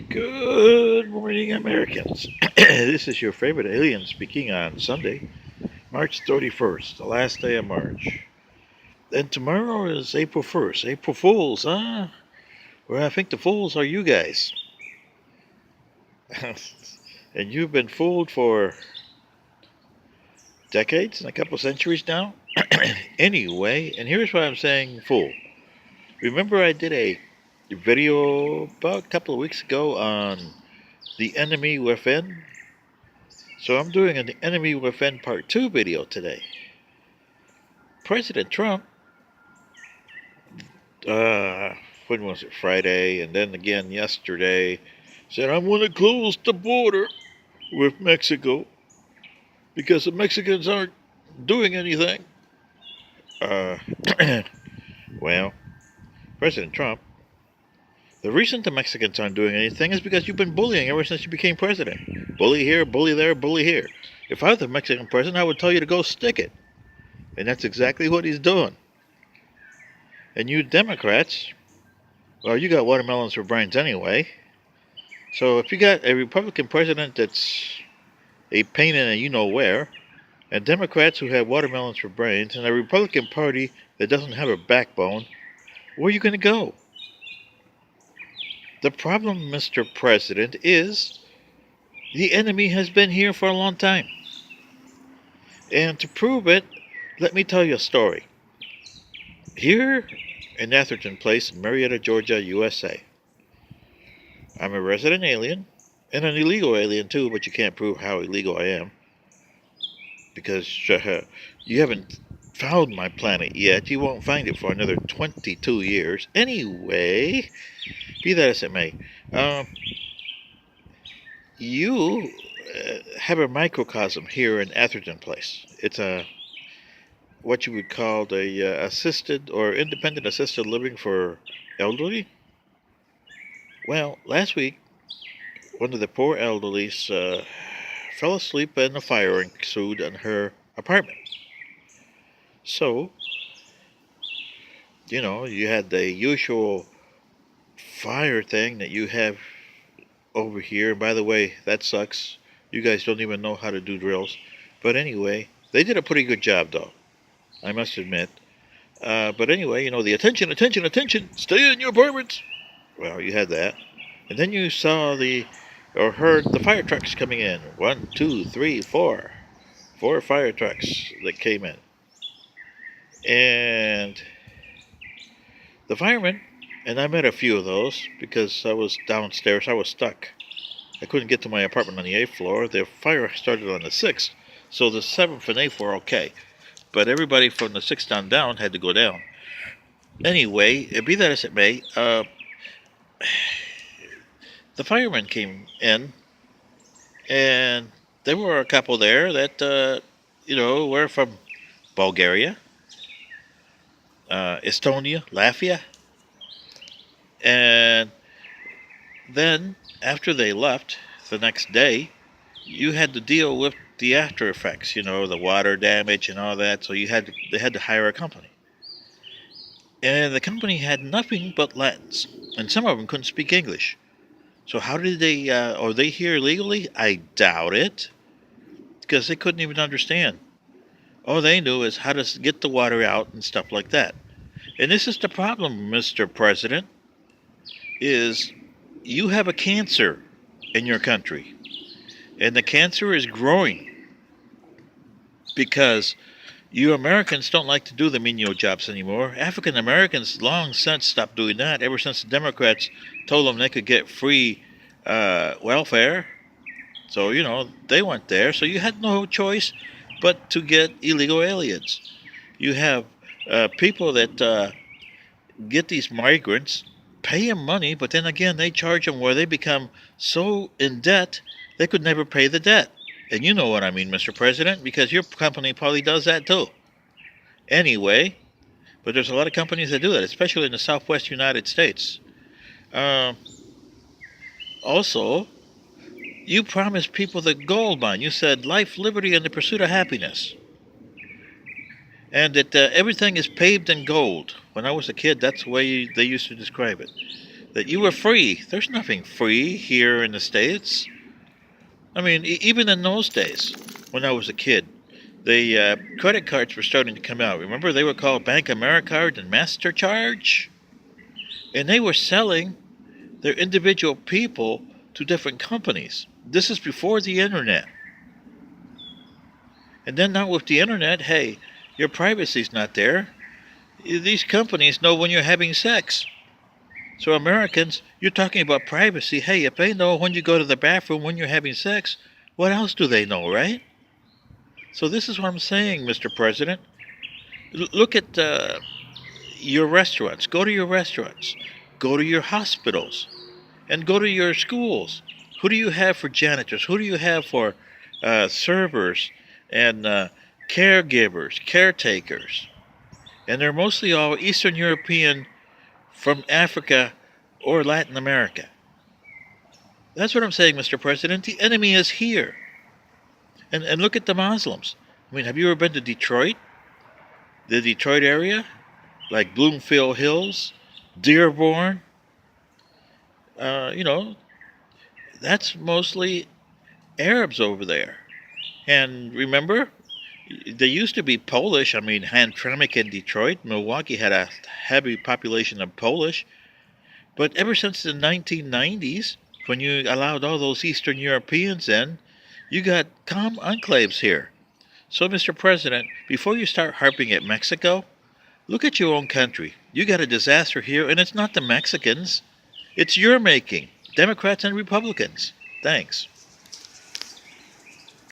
Good morning, Americans. This is your favorite alien speaking on Sunday, March 31st, the last day of March. And tomorrow is April 1st. April Fools, huh? Well, I think the fools are you guys. And you've been fooled for decades and a couple centuries now. Anyway, and here's why I'm saying fool. Remember, I did a video about a couple of weeks ago on the enemy within? So I'm doing an Enemy Within Part 2 video today. President Trump, uh, when was it, Friday, and then again yesterday, said, I want to close the border with Mexico because the Mexicans aren't doing anything. Uh, well, President Trump, the reason the Mexicans aren't doing anything is because you've been bullying ever since you became president. Bully here, bully there, bully here. If I was the Mexican president, I would tell you to go stick it. And that's exactly what he's doing. And you Democrats, well, you got watermelons for brains anyway. So if you got a Republican president that's a pain in a you know where, and Democrats who have watermelons for brains, and a Republican Party that doesn't have a backbone, where are you going to go? The problem, Mr. President, is the enemy has been here for a long time. And to prove it, let me tell you a story. Here in Atherton Place, Marietta, Georgia, USA, I'm a resident alien, and an illegal alien too, but you can't prove how illegal I am because you haven't found my planet yet. You won't find it for another 22 years. Anyway, be that as it may, you have a microcosm here in Atherton Place. It's a what you would call a assisted or independent assisted living for elderly. Well, last week, one of the poor elderlies fell asleep and a fire ensued in her apartment. So, you had the usual fire thing that you have over here. And by the way, that sucks. You guys don't even know how to do drills. But anyway, they did a pretty good job, though, I must admit. But anyway, the attention, attention, attention, stay in your apartments. Well, you had that. And then you saw or heard the fire trucks coming in. 1, 2, 3, 4. 4 fire trucks that came in. And the firemen, and I met a few of those because I was downstairs. I was stuck. I couldn't get to my apartment on the 8th floor. The fire started on the 6th. So the 7th and 8th were okay. But everybody from the 6th on down had to go down. Anyway, be that as it may, the firemen came in, and there were a couple there that, were from Bulgaria, Estonia, Latvia. And then, after they left the next day, you had to deal with the after effects, the water damage and all that. So they had to hire a company. And the company had nothing but Latins, and some of them couldn't speak English. So how did they, are they here legally? I doubt it, because they couldn't even understand. All they knew is how to get the water out and stuff like that. And this is the problem, Mr. President, is you have a cancer in your country. And the cancer is growing because you Americans don't like to do the menial jobs anymore. African Americans long since stopped doing that ever since the Democrats told them they could get free welfare. So, they went there. So you had no choice but to get illegal aliens. You have people that get these migrants, pay them money, but then again, they charge them where they become so in debt they could never pay the debt. And you know what I mean, Mr. President, because your company probably does that too. Anyway, but there's a lot of companies that do that, especially in the Southwest United States. Also, you promised people the gold mine. You said life, liberty, and the pursuit of happiness. And that everything is paved in gold. When I was a kid, that's the way they used to describe it. that you were free. There's nothing free here in the States. I mean, even in those days, when I was a kid, the credit cards were starting to come out. Remember, they were called Bank Americard and MasterCharge? And they were selling their individual people to different companies. This is before the internet. And then now with the internet, hey, your privacy's not there. These companies know when you're having sex. So Americans, you're talking about privacy. Hey, if they know when you go to the bathroom when you're having sex, what else do they know, right? So this is what I'm saying, Mr. President. Look at your restaurants. Go to your restaurants. Go to your hospitals. And go to your schools. Who do you have for janitors? Who do you have for servers and caregivers, caretakers? And they're mostly all Eastern European from Africa or Latin America. That's what I'm saying, Mr. President. The enemy is here. And look at the Muslims. I mean, have you ever been to Detroit? The Detroit area? Like Bloomfield Hills? Dearborn? You know, that's mostly Arabs over there. And remember, they used to be Polish. I mean, Hamtramck in Detroit, Milwaukee had a heavy population of Polish. But ever since the 1990s, when you allowed all those Eastern Europeans in, you got calm enclaves here. So, Mr. President, before you start harping at Mexico, look at your own country. You got a disaster here, and it's not the Mexicans. It's your making, Democrats and Republicans. Thanks.